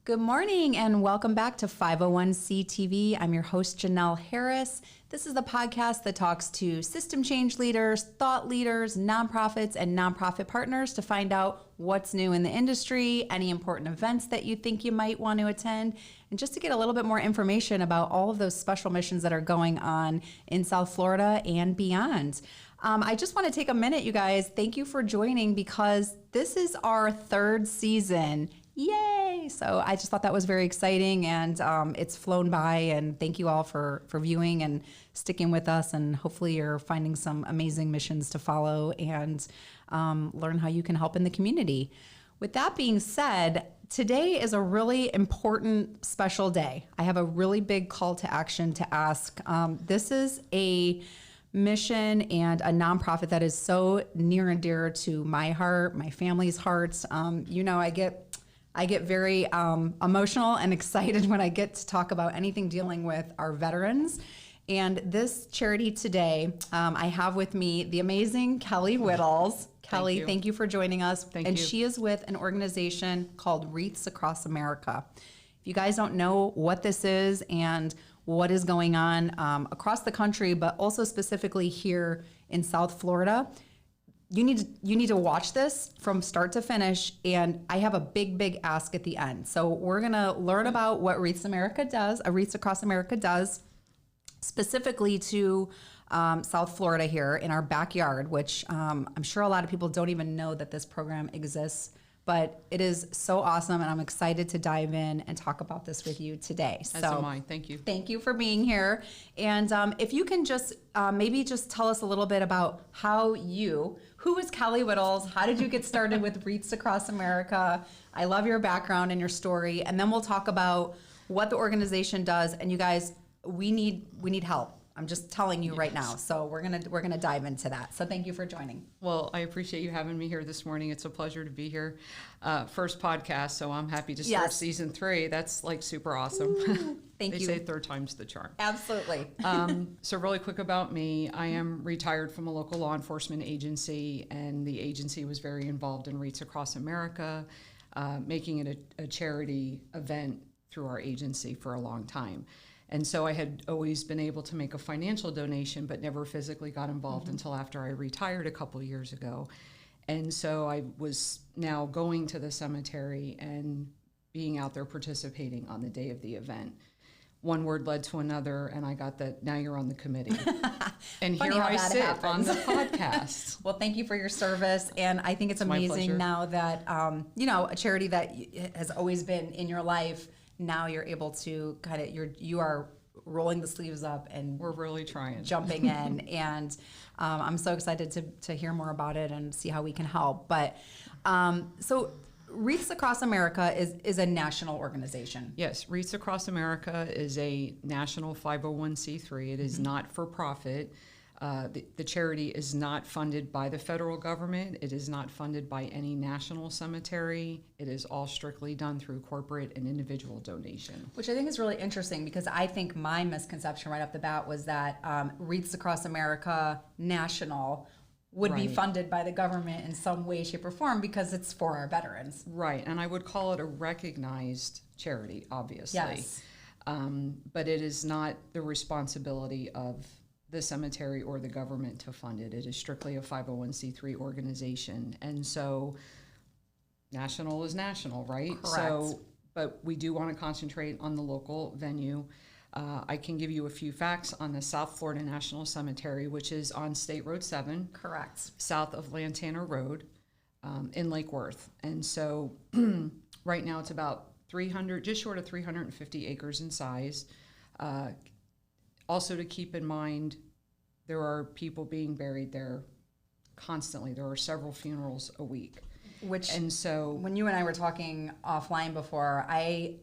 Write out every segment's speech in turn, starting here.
Good morning and welcome back to 501c TV. I'm your host, Janelle Harris. This is the podcast that talks to system change leaders, thought leaders, nonprofits, and nonprofit partners to find out what's new in the industry, any important events that you think you might want to attend, and just to get a little bit more information about all of those special missions that are going on in South Florida and beyond. I just want to take a minute, you guys. Thank you for joining because this is our third season. Yay! So I just thought that was very exciting, and it's flown by, and thank you all for viewing and sticking with us, and hopefully you're finding some amazing missions to follow and learn how you can help in the community. With that being said, today is a really important special day. I have a really big call to action to ask. This is a mission and a nonprofit that is so near and dear to my heart, my family's hearts. I get very emotional and excited when I get to talk about anything dealing with our veterans. And this charity today, I have with me the amazing Kelly Whittles. Kelly, thank you for joining us. Thank you. She is with an organization called Wreaths across America. If you guys don't know what this is and what is going on across the country, but also specifically here in South Florida, you need to watch this from start to finish, and I have a big ask at the end. So we're gonna learn about what Wreaths Across America does, specifically to South Florida here in our backyard, which I'm sure a lot of people don't even know that this program exists. But it is so awesome, and I'm excited to dive in and talk about this with you today. As am I. Thank you. Thank you for being here. And if you can just maybe just tell us a little bit about who is Kelly Whittles? How did you get started with Wreaths Across America? I love your background and your story. And then we'll talk about what the organization does. And you guys, we need help. I'm just telling you right now. So we're gonna dive into that. So thank you for joining. Well, I appreciate you having me here this morning. It's a pleasure to be here. First podcast, so I'm happy to start season 3. That's like super awesome. Ooh, thank you. They say third time's the charm. Absolutely. So really quick about me, I am retired from a local law enforcement agency, and the agency was very involved in Wreaths Across America, making it a charity event through our agency for a long time. And so I had always been able to make a financial donation, but never physically got involved until after I retired a couple years ago. And so I was now going to the cemetery and being out there participating on the day of the event. One word led to another, and I got that, now you're on the committee. And here I sit on the podcast. Well, thank you for your service. And I think it's amazing now that, a charity that has always been in your life, now you're able to you are rolling the sleeves up, and we're really trying, jumping in. And I'm so excited to hear more about it and see how we can help. But so Wreaths Across America is a national organization. Yes, Wreaths Across America is a national 501c3. It is not for profit. The charity is not funded by the federal government. It is not funded by any national cemetery. It is all strictly done through corporate and individual donation. Which I think is really interesting, because I think my misconception right off the bat was that Wreaths Across America National would be funded by the government in some way, shape, or form, because it's for our veterans. Right, and I would call it a recognized charity, obviously. Yes. But it is not the responsibility of the cemetery or the government to fund it. It is strictly a 501c3 organization. And so national is national, right? Correct. So, but we do want to concentrate on the local venue. I can give you a few facts on the South Florida National Cemetery, which is on State Road 7. Correct. South of Lantana Road in Lake Worth. And so right now it's about just short of 350 acres in size. Also to keep in mind, there are people being buried there constantly. There are several funerals a week. And so when you and I were talking offline before, I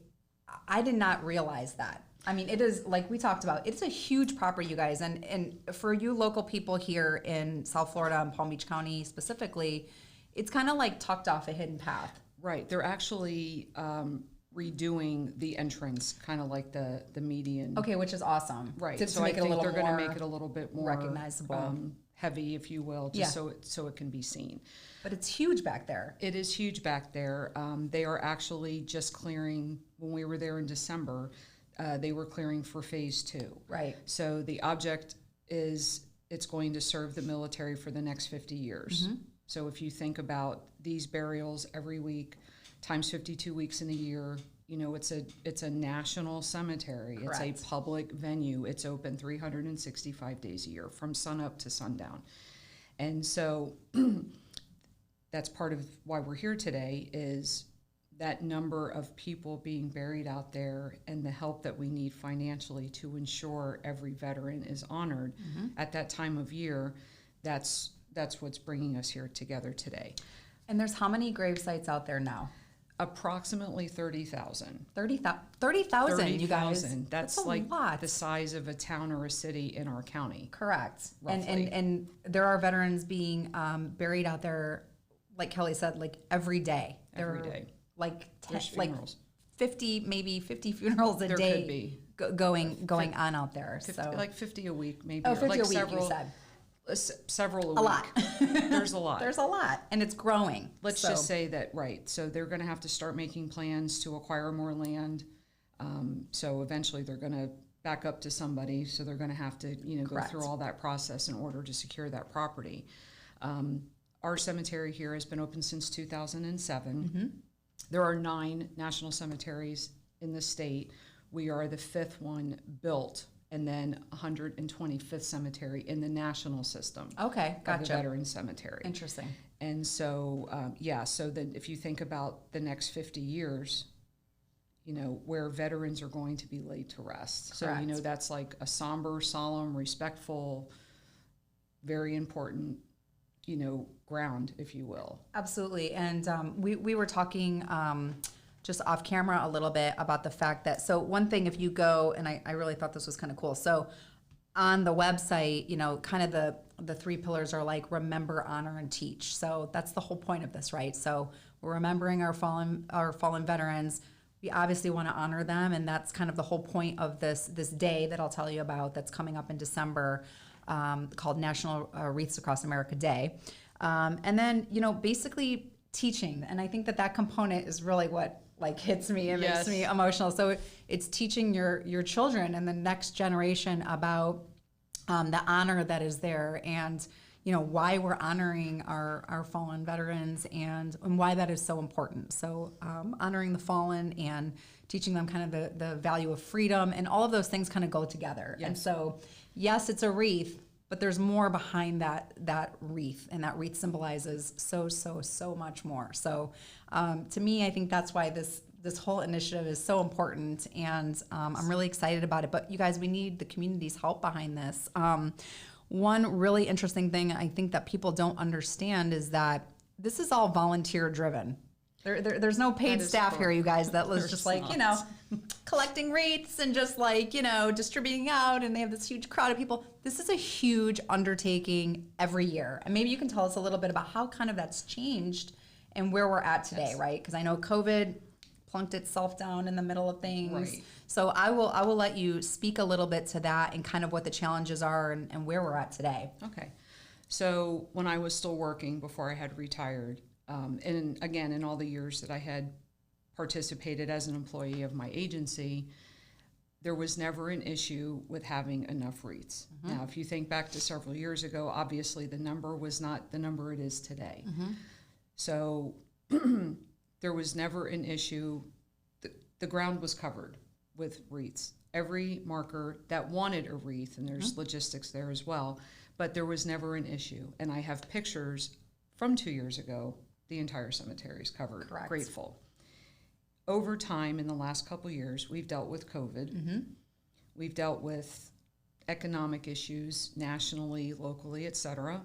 did not realize that. I mean, it is, like we talked about, it's a huge property, you guys. And for you local people here in South Florida and Palm Beach County specifically, it's kind of like tucked off a hidden path. Right. They're actually redoing the entrance, kind of like the median. Okay, which is awesome. Right. To so make I it a think little they're going more to make it a little bit more recognizable, heavy, if you will, just so it can be seen. But it's huge back there. It is huge back there. They are actually just clearing, when we were there in December, they were clearing for phase 2. Right. So the object is it's going to serve the military for the next 50 years. Mm-hmm. So if you think about these burials every week times 52 weeks in a year, you know, it's a national cemetery. Correct. It's a public venue. It's open 365 days a year from sunup to sundown. And so that's part of why we're here today, is that number of people being buried out there and the help that we need financially to ensure every veteran is honored at that time of year. That's what's bringing us here together today. And there's how many grave sites out there now? Approximately 30,000. 30,000, you guys. That's a like lot. the size of a town or a city in our county. Correct. Roughly. And there are veterans being buried out there, like Kelly said, like every day. Every day. Like There's funerals. 50 funerals a There day could be. going on out there. 50, so like 50 a week, maybe. Oh, 50 like a week, several, you said. Several a A week. lot. There's a lot. There's a lot, and it's growing. Let's just say that, right. So they're going to have to start making plans to acquire more land. So eventually they're going to back up to somebody. So they're going to have to, you know, go Correct. through all that process in order to secure that property. Our cemetery here has been open since 2007. There are 9 national cemeteries in the state. We are the 5th one built, and then 125th cemetery in the national system. Okay, Of the gotcha. Veteran Cemetery. Interesting. And so, so then if you think about the next 50 years, you know, where veterans are going to be laid to rest. So, Correct. you know, that's like a somber, solemn, respectful, very important, you know, ground, if you will. Absolutely. And we were talking just off camera a little bit about the fact that, so one thing, if you go, and I really thought this was kind of cool. So on the website, you know, kind of the 3 pillars are like remember, honor, and teach. So that's the whole point of this, right? So we're remembering our fallen veterans. We obviously want to honor them, and that's kind of the whole point of this day that I'll tell you about that's coming up in December, called National Wreaths Across America Day. And then, you know, basically teaching. And I think that component is really what like hits me and makes me emotional. So it's teaching your children and the next generation about the honor that is there, and you know why we're honoring our fallen veterans, and why that is so important. So honoring the fallen and teaching them kind of the value of freedom, and all of those things kind of go together. Yes. And so yes, it's a wreath, but there's more behind that wreath, and that wreath symbolizes so much more. So to me, I think that's why this whole initiative is so important, and I'm really excited about it. But you guys, we need the community's help behind this. One really interesting thing I think that people don't understand is that this is all volunteer driven. There's no paid staff here, you guys, that was just like, you know, collecting wreaths and just like, you know, distributing out, and they have this huge crowd of people. This is a huge undertaking every year. And maybe you can tell us a little bit about how kind of that's changed and where we're at today, right? Because I know COVID plunked itself down in the middle of things. Right. So I will let you speak a little bit to that and kind of what the challenges are and where we're at today. Okay. So when I was still working before I had retired, and again, in all the years that I had participated as an employee of my agency, there was never an issue with having enough wreaths. Now, if you think back to several years ago, obviously the number was not the number it is today. So there was never an issue. The ground was covered with wreaths. Every marker that wanted a wreath, and there's logistics there as well, but there was never an issue. And I have pictures from 2 years ago. The entire cemetery is covered. Correct. Grateful. Over time, in the last couple years, we've dealt with COVID. We've dealt with economic issues nationally, locally, et cetera.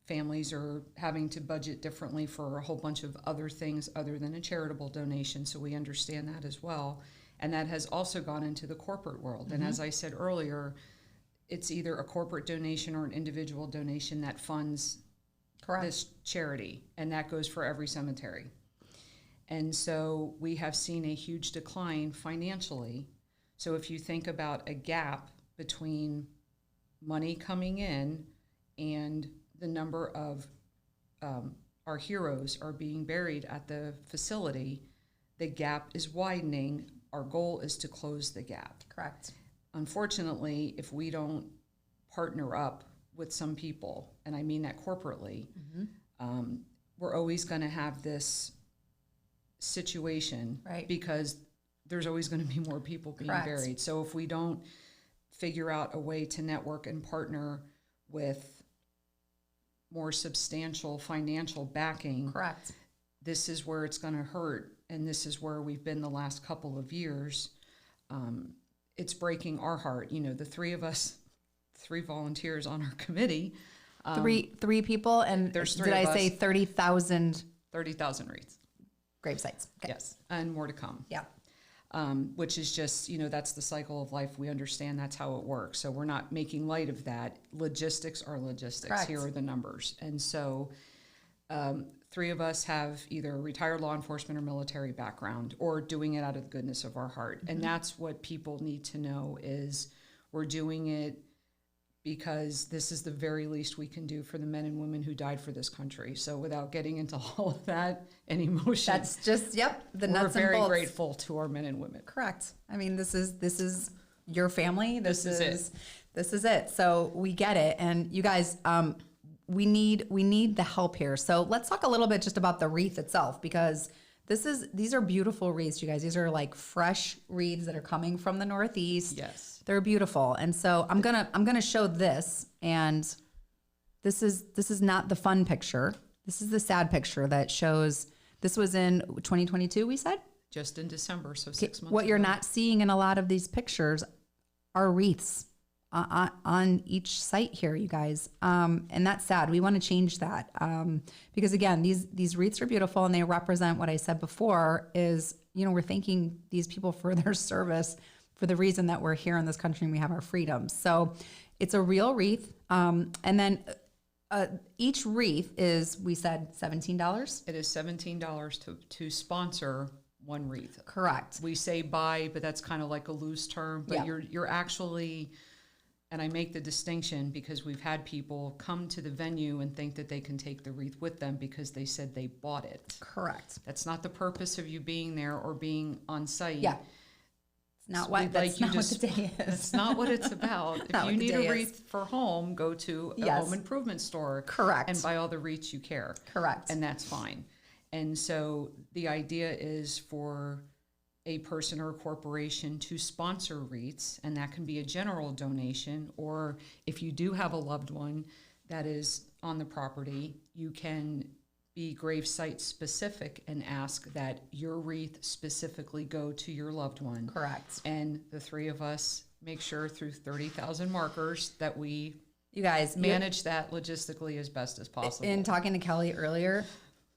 Families are having to budget differently for a whole bunch of other things other than a charitable donation, so we understand that as well. And that has also gone into the corporate world. And as I said earlier, it's either a corporate donation or an individual donation that funds this charity, and that goes for every cemetery. And so we have seen a huge decline financially. So if you think about a gap between money coming in and the number of our heroes are being buried at the facility, the gap is widening. Our goal is to close the gap. Correct. Unfortunately, if we don't partner up with some people, and I mean that corporately, we're always going to have this situation, right, because there's always going to be more people being Correct. buried. So if we don't figure out a way to network and partner with more substantial financial backing, correct, this is where it's going to hurt. And this is where we've been the last couple of years. It's breaking our heart. You know, the three of us, 3 volunteers on our committee. Three people, and there's 3 did of I say us. 30,000 30,000 wreaths. grave sites? Okay. Yes, and more to come. Yeah. Which is just, you know, that's the cycle of life. We understand that's how it works. So we're not making light of that. Logistics are logistics. Correct. Here are the numbers. And so 3 of us have either a retired law enforcement or military background, or doing it out of the goodness of our heart. And that's what people need to know, is we're doing it because this is the very least we can do for the men and women who died for this country. So without getting into all of that and emotion, That's just, yep, the we're nuts and very bolts. grateful to our men and women. Correct. I mean, this is your family. This is it. So we get it. And you guys, we need the help here. So let's talk a little bit just about the wreath itself, because these are beautiful wreaths, you guys. These are like fresh wreaths that are coming from the Northeast. Yes. They're beautiful. And so I'm gonna show this, and this is not the fun picture. This is the sad picture that shows, this was in 2022, we said? Just in December, so 6 months What you're ago. not seeing in a lot of these pictures are wreaths on each site here, you guys. And that's sad. We want to change that. Because again, these wreaths are beautiful, and they represent what I said before is, you know, we're thanking these people for their service, for the reason that we're here in this country and we have our freedoms. So it's a real wreath. And then each wreath is, we said, $17? It is $17 to sponsor one wreath. Correct. We say buy, but that's kind of like a loose term. But Yeah. you're actually, and I make the distinction because we've had people come to the venue and think that they can take the wreath with them because they said they bought it. Correct. That's not the purpose of you being there or being on site. Yeah. Not what, We'd that's like you not to what the day is. That's not what it's about. If Not you what the need day a is. wreath for home, go to a Yes. home improvement store. Correct. And buy all the wreaths you care. Correct. And that's fine. And so the idea is for a person or a corporation to sponsor wreaths, and that can be a general donation, or if you do have a loved one that is on the property, you can be gravesite specific and ask that your wreath specifically go to your loved one. Correct. And the 3 of us make sure through 30,000 markers that we You guys, manage that logistically as best as possible. in talking to Kelly earlier,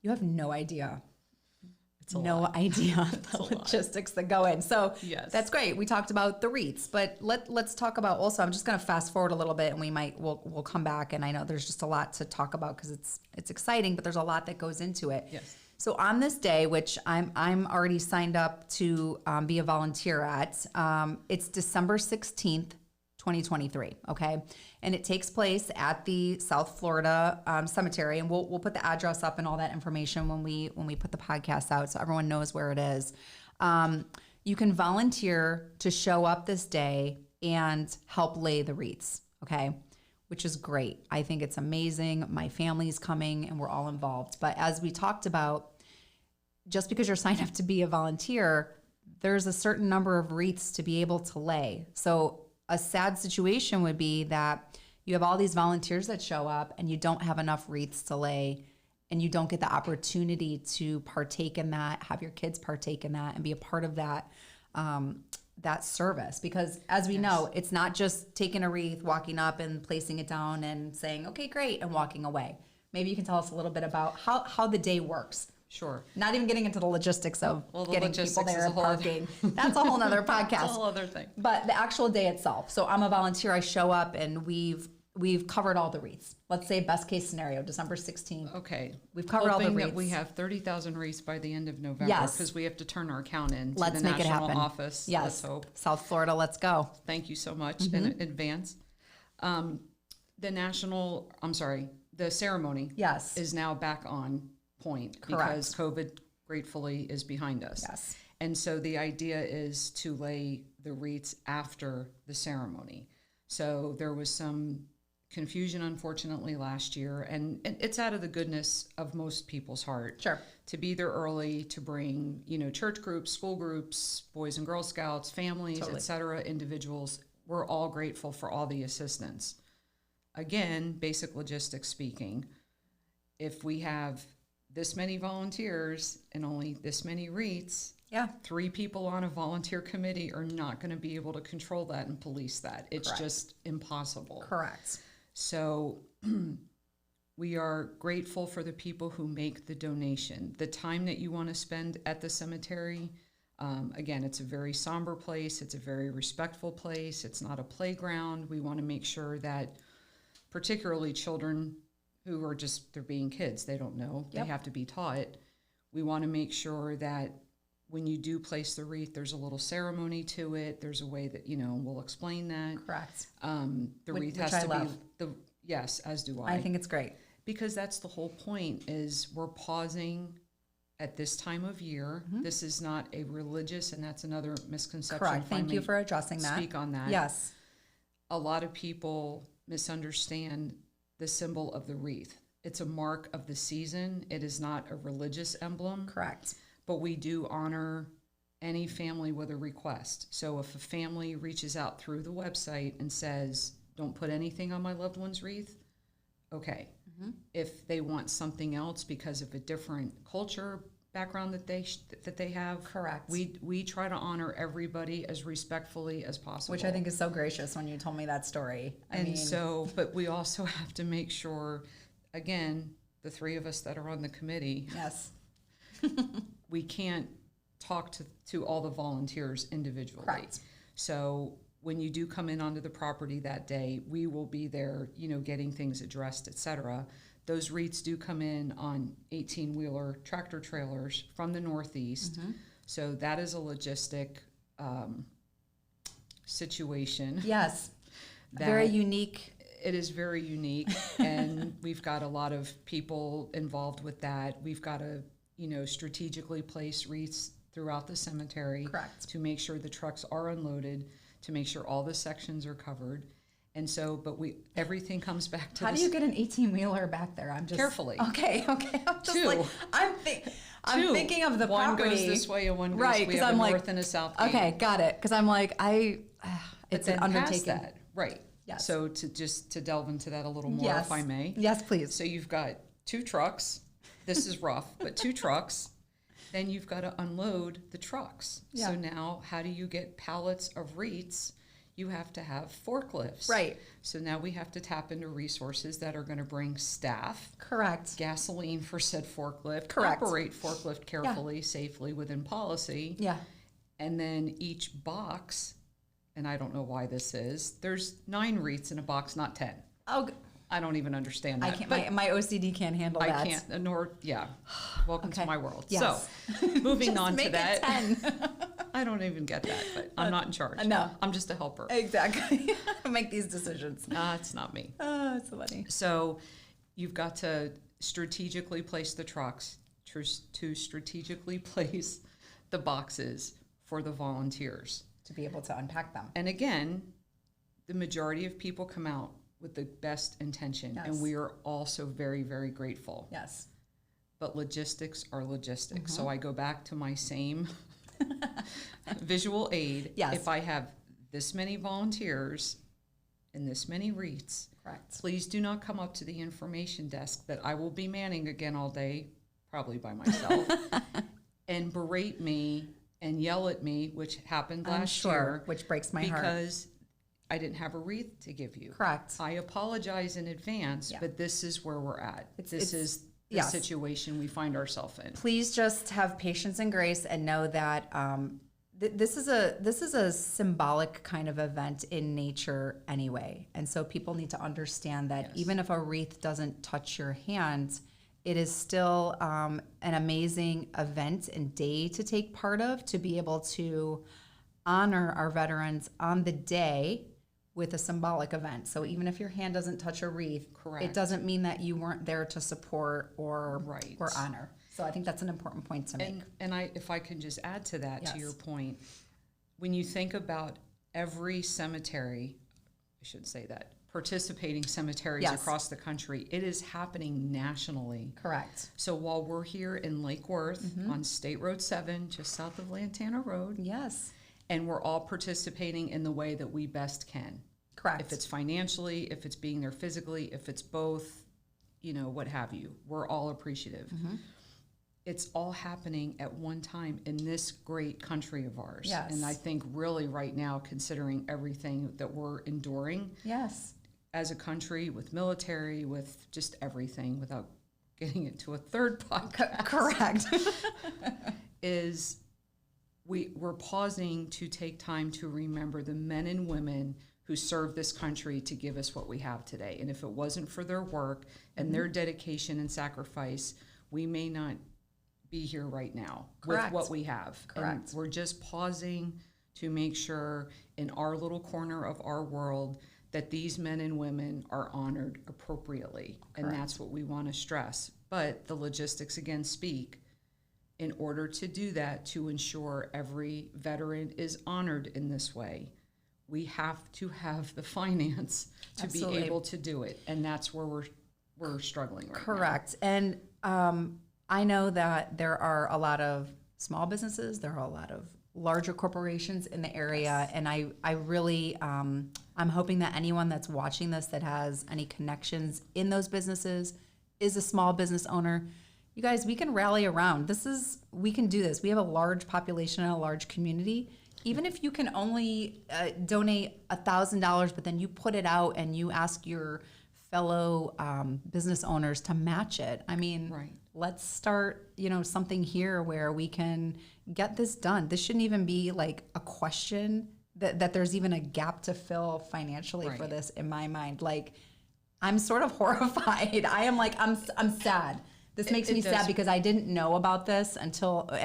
you have no idea. It's a No lot. idea the a lot. logistics that go in. So Yes. that's great. We talked about the wreaths, but let's talk about also, I'm just going to fast forward a little bit, and we'll come back. And I know there's just a lot to talk about because it's exciting, but there's a lot that goes into it. Yes. So on this day, which I'm already signed up to be a volunteer at, it's December 16th, 2023. Okay. And it takes place at the South Florida Cemetery, and we'll put the address up and all that information when we put the podcast out, so everyone knows where it is. You can volunteer to show up this day and help lay the wreaths. Okay. Which is great. I think it's amazing. My family's coming and we're all involved. But as we talked about, just because you're signed up to be a volunteer, there's a certain number of wreaths to be able to lay. So a sad situation would be that you have all these volunteers that show up and you don't have enough wreaths to lay, and you don't get the opportunity to partake in that, have your kids partake in that, and be a part of that that service. Because as we know, it's not just taking a wreath, walking up and placing it down and saying, okay, great, and walking away. Maybe you can tell us a little bit about how the day works. Sure. Not even getting into the logistics of Well, the getting logistics people there is a and whole other- parking. That's a whole nother podcast. That's a whole other thing. But the actual day itself. So I'm a volunteer. I show up and we've covered all the wreaths. Let's say best case scenario, December 16th. Okay. We've covered all the Hoping wreaths. that we have 30,000 wreaths by the end of November. Yes. Because we have to turn our account in to Let's the make it national happen. office. Yes. Let's hope. South Florida, let's go. Thank you so much in advance. the ceremony Yes. is now back on point Correct. because COVID gratefully is behind us. Yes. And so the idea is to lay the wreaths after the ceremony. So there was some confusion, unfortunately, last year, and it's out of the goodness of most people's heart. Sure. To be there early, to bring, church groups, school groups, Boys and Girl Scouts, families, Totally. et cetera, individuals. We're all grateful for all the assistance. Again, basic logistics speaking, if we have this many volunteers and only this many wreaths, Yeah. 3 people on a volunteer committee are not going to be able to control that and police that. It's Correct. just impossible. Correct. So we are grateful for the people who make the donation. The time that you want to spend at the cemetery, again, it's a very somber place. It's a very respectful place. It's not a playground. We want to make sure that particularly children who are they're being kids, they don't know, Yep. they have to be taught. We want to make sure that when you do place the wreath, there's a little ceremony to it. There's a way that, we'll explain that. Correct. The wreath which has I to love. be, yes, as do I. I think it's great. Because that's the whole point, is we're pausing at this time of year. Mm-hmm. This is not a religious, and that's another misconception. Correct. if I Thank you may for addressing that. Speak on that. Yes. A lot of people misunderstand the symbol of the wreath. It's a mark of the season. It is not a religious emblem. Correct. But we do honor any family with a request. So if a family reaches out through the website and says, don't put anything on my loved one's wreath, okay. Mm-hmm. If they want something else because of a different culture background that they have, Correct. We try to honor everybody as respectfully as possible. Which I think is so gracious when you told me that story. But we also have to make sure, again, the 3 of us that are on the committee, Yes. we can't talk to all the volunteers individually. Correct. So when you do come in onto the property that day, we will be there, getting things addressed, et cetera. Those wreaths do come in on 18-wheeler tractor trailers from the Northeast. Mm-hmm. So that is a logistic situation. Yes. that Very unique. It is very unique, and we've got a lot of people involved with that. We've got to, strategically place wreaths throughout the cemetery. Correct. To make sure the trucks are unloaded, to make sure all the sections are covered. And so, but everything comes back to How do you get an 18-wheeler back there? I'm just carefully. Okay. I'm just 2. I'm thinking of the one property. Goes this way and one goes. Right, We 'cause have I'm a like, north and a south gate. Okay, got it. Because I'm like, it's an Then past undertaking. that, right? Yes. So to delve into that a little more, Yes. if I may. Yes, please. So you've got 2 trucks. This is rough, but 2 trucks. Then you've got to unload the trucks. Yeah. So now, how do you get pallets of wreaths? You have to have forklifts. Right. So now we have to tap into resources that are going to bring staff, Correct. gasoline for said forklift, Correct. operate forklift carefully, safely within policy. Yeah. And then each box, and I don't know why this is, there's 9 wreaths in a box, not 10. Oh, I don't even understand that. I can't. But My OCD can't handle that. I can't, welcome Okay. to my world. Yes. So, moving Just on make to that. it 10. I don't even get that, but I'm not in charge. No. I'm just a helper. Exactly. Make these decisions. It's not me. Oh, it's so funny. So, you've got to strategically place the trucks, to strategically place the boxes for the volunteers. To be able to unpack them. And again, the majority of people come out with the best intention, Yes. and we are also very, very grateful. Yes. But logistics are logistics. Mm-hmm. So I go back to my same visual aid. Yes. If I have this many volunteers and this many wreaths, Correct. please do not come up to the information desk that I will be manning again all day, probably by myself, and berate me and yell at me, which happened I'm last sure, year. which breaks my heart. Because I didn't have a wreath to give you. Correct. I apologize in advance, Yeah. but this is where we're at. This is the yes. situation we find ourselves in. Please just have patience and grace and know that this is a symbolic kind of event in nature anyway. And so people need to understand that Yes. even if a wreath doesn't touch your hand, it is still an amazing event and day to take part of, to be able to honor our veterans on the day with a symbolic event. So even if your hand doesn't touch a wreath, Correct. it doesn't mean that you weren't there to support or Right. or honor. So I think that's an important point to make. And if I can just add to that, Yes. to your point, when you think about every cemetery, I should say that, participating cemeteries Yes. across the country, it is happening nationally. Correct. So while we're here in Lake Worth on State Road 7, just south of Lantana Road, Yes. and we're all participating in the way that we best can. Correct. If it's financially, if it's being there physically, if it's both, what have you, we're all appreciative. It's all happening at one time in this great country of ours. Yes. And I think really right now, considering everything that we're enduring Yes. as a country, with military, with just everything, without getting into a third podcast, Correct. is we're pausing to take time to remember the men and women who served this country to give us what we have today. And if it wasn't for their work and their dedication and sacrifice, we may not be here right now Correct. with what we have. Correct. And we're just pausing to make sure in our little corner of our world that these men and women are honored appropriately. Correct. And that's what we want to stress. But the logistics again speak. In order to do that, to ensure every veteran is honored in this way, we have to have the finance to Absolutely. be able to do it. And that's where we're struggling right now. Correct. And I know that there are a lot of small businesses, there are a lot of larger corporations in the area, and I really, I'm hoping that anyone that's watching this that has any connections in those businesses, is a small business owner, you guys, we can rally around. We can do this. We have a large population and a large community. Even if you can only donate $1,000, but then you put it out and you ask your fellow business owners to match it. I mean, Right. let's start, something here where we can get this done. This shouldn't even be like a question that there's even a gap to fill financially for Right. this in my mind. Like, I'm sort of horrified. I am like, I'm sad. This makes It me does. sad because I didn't know about this and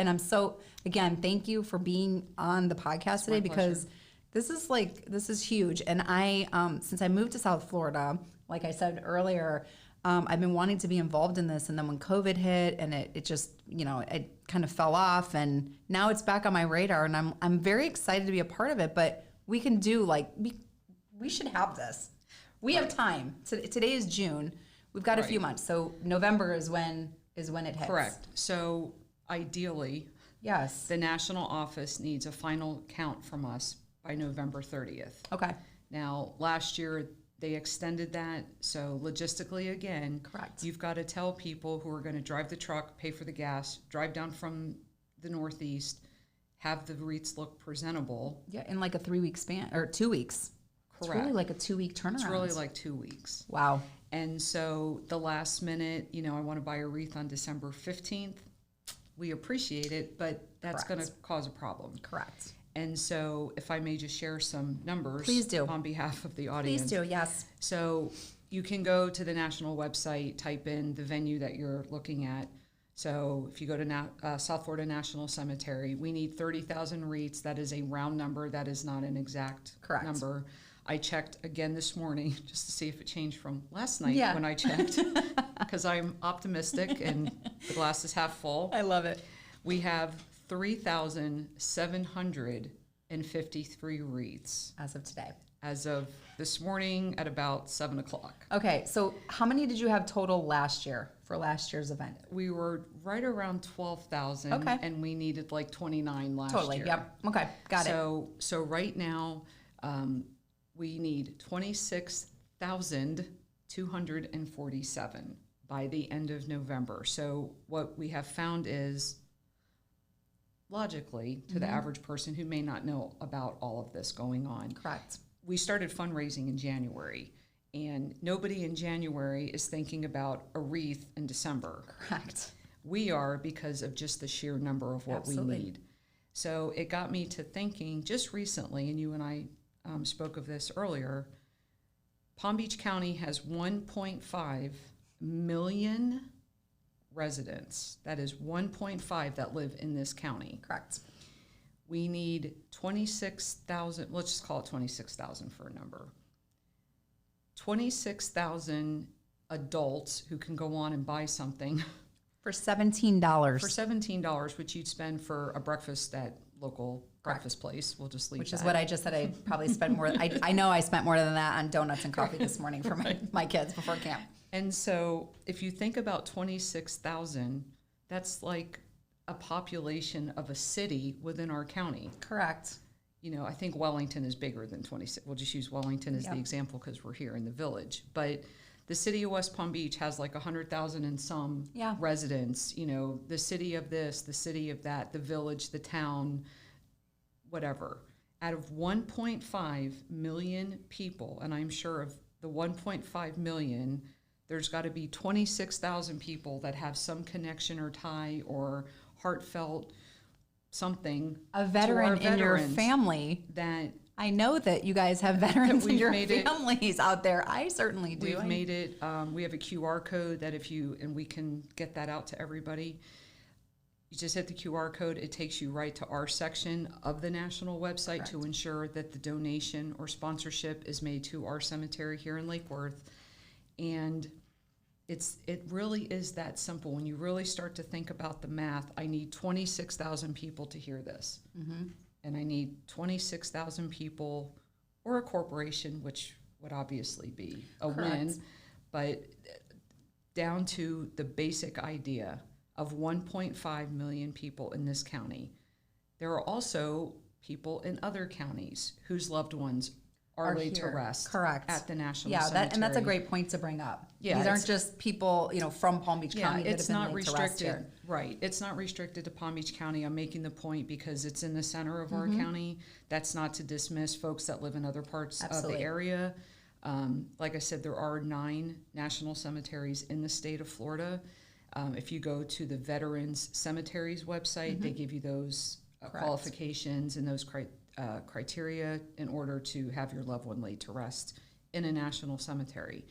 I'm so, again, thank you for being on the podcast today, because this is huge. And I, since I moved to South Florida, like I said earlier, I've been wanting to be involved in this. And then when COVID hit and it just, it kind of fell off, and now it's back on my radar, and I'm very excited to be a part of it, but we can do we should have this. We have time. Today is June. We've got a few months. So November is when it hits. Correct. So ideally, Yes. the national office needs a final count from us by November 30th. Okay. Now, last year, they extended that. So logistically, again, Correct. you've got to tell people who are going to drive the truck, pay for the gas, drive down from the Northeast, have the wreaths look presentable. Yeah, in like a 3-week span or 2 weeks. It's Correct. really like a 2-week turnaround. It's really like 2 weeks. Wow. And so the last minute, I want to buy a wreath on December 15th. We appreciate it, but that's going to cause a problem. Correct. And so if I may just share some numbers. Please do. On behalf of the audience. Please do. Yes. So you can go to the national website, type in the venue that you're looking at. So if you go to South Florida National Cemetery, we need 30,000 wreaths. That is a round number. That is not an exact number. I checked again this morning just to see if it changed from last night when I checked, because I'm optimistic and the glass is half full. I love it. We have 3,753 wreaths. As of today. As of this morning at about 7 o'clock. Okay, so how many did you have total last year for last year's event? We were right around 12,000, and we needed like 29 last Totally, year. yep. Okay, got it. So right now, we need 26,247 by the end of November. So what we have found is, logically, to the average person who may not know about all of this going on. Correct. We started fundraising in January, and nobody in January is thinking about a wreath in December. Correct. We are, because of just the sheer number of what we need. So it got me to thinking just recently, and you and I spoke of this earlier, Palm Beach County has 1.5 million residents. That is 1.5 that live in this county. Correct. We need 26,000, let's just call it 26,000 for a number. 26,000 adults who can go on and buy something For $17. for $17, which you'd spend for a breakfast at local breakfast place. We'll just leave Which that. is what I just said. I probably spent more. I know I spent more than that on donuts and coffee this morning for my kids before camp. And so if you think about 26,000, that's like a population of a city within our county. Correct. You know, I think Wellington is bigger than 26. We'll just use Wellington as the example because we're here in the village. But the city of West Palm Beach has like 100,000 and some residents. You know, the city of this, the city of that, the village, the town, whatever. Out of 1.5 million people, and I'm sure of the 1.5 million, there's got to be 26,000 people that have some connection or tie or heartfelt something. A veteran in your family. That I know that you guys have veterans in your families out there. I certainly do. We've made it. We have a QR code that and we can get that out to everybody. You just hit the QR code. It takes you right to our section of the national website to ensure that the donation or sponsorship is made to our cemetery here in Lake Worth. And it really is that simple. When you really start to think about the math, I need 26,000 people to hear this. Mm-hmm. And I need 26,000 people or a corporation, which would obviously be a win, but down to the basic idea of 1.5 million people in this county. There are also people in other counties whose loved ones are laid to rest at the National Cemetery. And that's a great point to bring up. Yeah, these aren't just people, from Palm Beach County that have been laid to rest here. Right. It's not restricted to Palm Beach County. I'm making the point because it's in the center of our county. That's not to dismiss folks that live in other parts of the area. Like I said, there are 9 national cemeteries in the state of Florida. If you go to the Veterans Cemeteries website, they give you those qualifications and those criteria in order to have your loved one laid to rest in a national cemetery.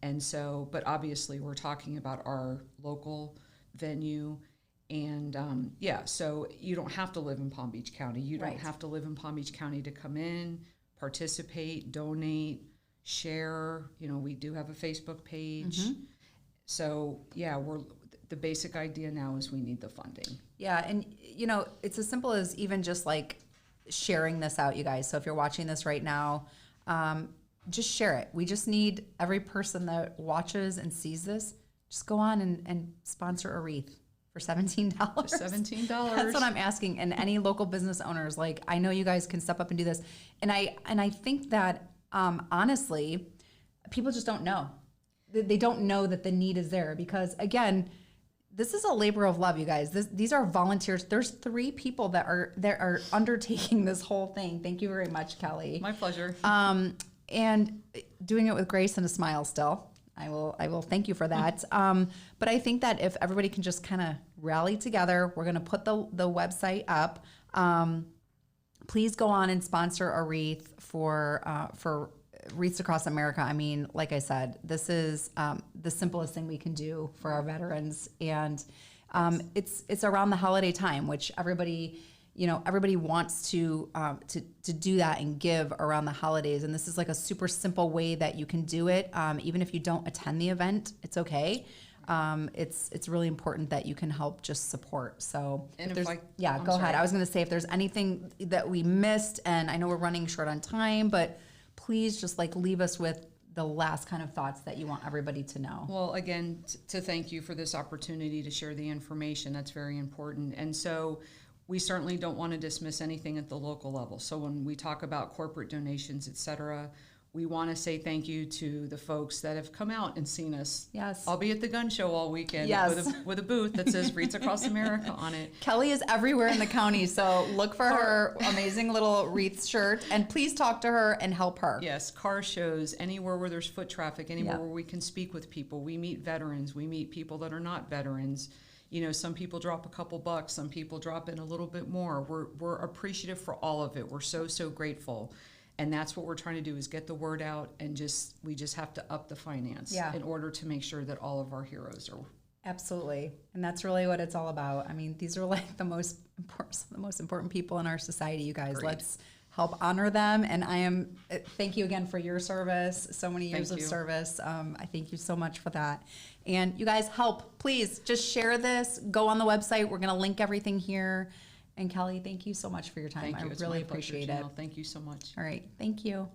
And so, but obviously we're talking about our local venue. And so you don't have to live in Palm Beach County. You don't have to live in Palm Beach County to come in, participate, donate, share. We do have a Facebook page. So the basic idea now is we need the funding. Yeah, and it's as simple as even just like sharing this out, you guys. So if you're watching this right now, just share it. We just need every person that watches and sees this, just go on and sponsor a wreath for $17. $17. That's what I'm asking. And any local business owners, like, I know you guys can step up and do this. And I think that honestly, people just don't know. They don't know that the need is there because, again, this is a labor of love, you guys. These are volunteers. There's 3 people that are undertaking this whole thing. Thank you very much, Kelly. My pleasure. And doing it with grace and a smile still. I will thank you for that. But I think that if everybody can just kind of rally together, we're going to put the website up. Please go on and sponsor a wreath for Wreaths Across America. I mean, like I said, this is the simplest thing we can do for our veterans, and it's around the holiday time, which everybody wants to do that and give around the holidays. And this is like a super simple way that you can do it. Even if you don't attend the event, it's okay. It's really important that you can help just support. So and go ahead. I was going to say if there's anything that we missed, and I know we're running short on time, but please just leave us with the last kind of thoughts that you want everybody to know. Well, again, to thank you for this opportunity to share the information. That's very important. And so we certainly don't want to dismiss anything at the local level. So when we talk about corporate donations, et cetera, we want to say thank you to the folks that have come out and seen us. Yes. I'll be at the gun show all weekend with a booth that says Wreaths Across America on it. Kelly is everywhere in the county, so look for her amazing little Wreaths shirt, and please talk to her and help her. Yes, car shows, anywhere where there's foot traffic, anywhere where we can speak with people. We meet veterans. We meet people that are not veterans. Some people drop a couple bucks. Some people drop in a little bit more. We're appreciative for all of it. We're so grateful. And that's what we're trying to do is get the word out, and we just have to up the finance in order to make sure that all of our heroes are Absolutely. And that's really what it's all about. I mean, these are like the most important people in our society, you guys. Agreed. Let's help honor them. And thank you again for your service, so many years of service. I thank you so much for that. And you guys please just share this, go on the website. We're going to link everything here. And Kelly, thank you so much for your time. Thank you. I really appreciate it. Thank you so much. All right. Thank you.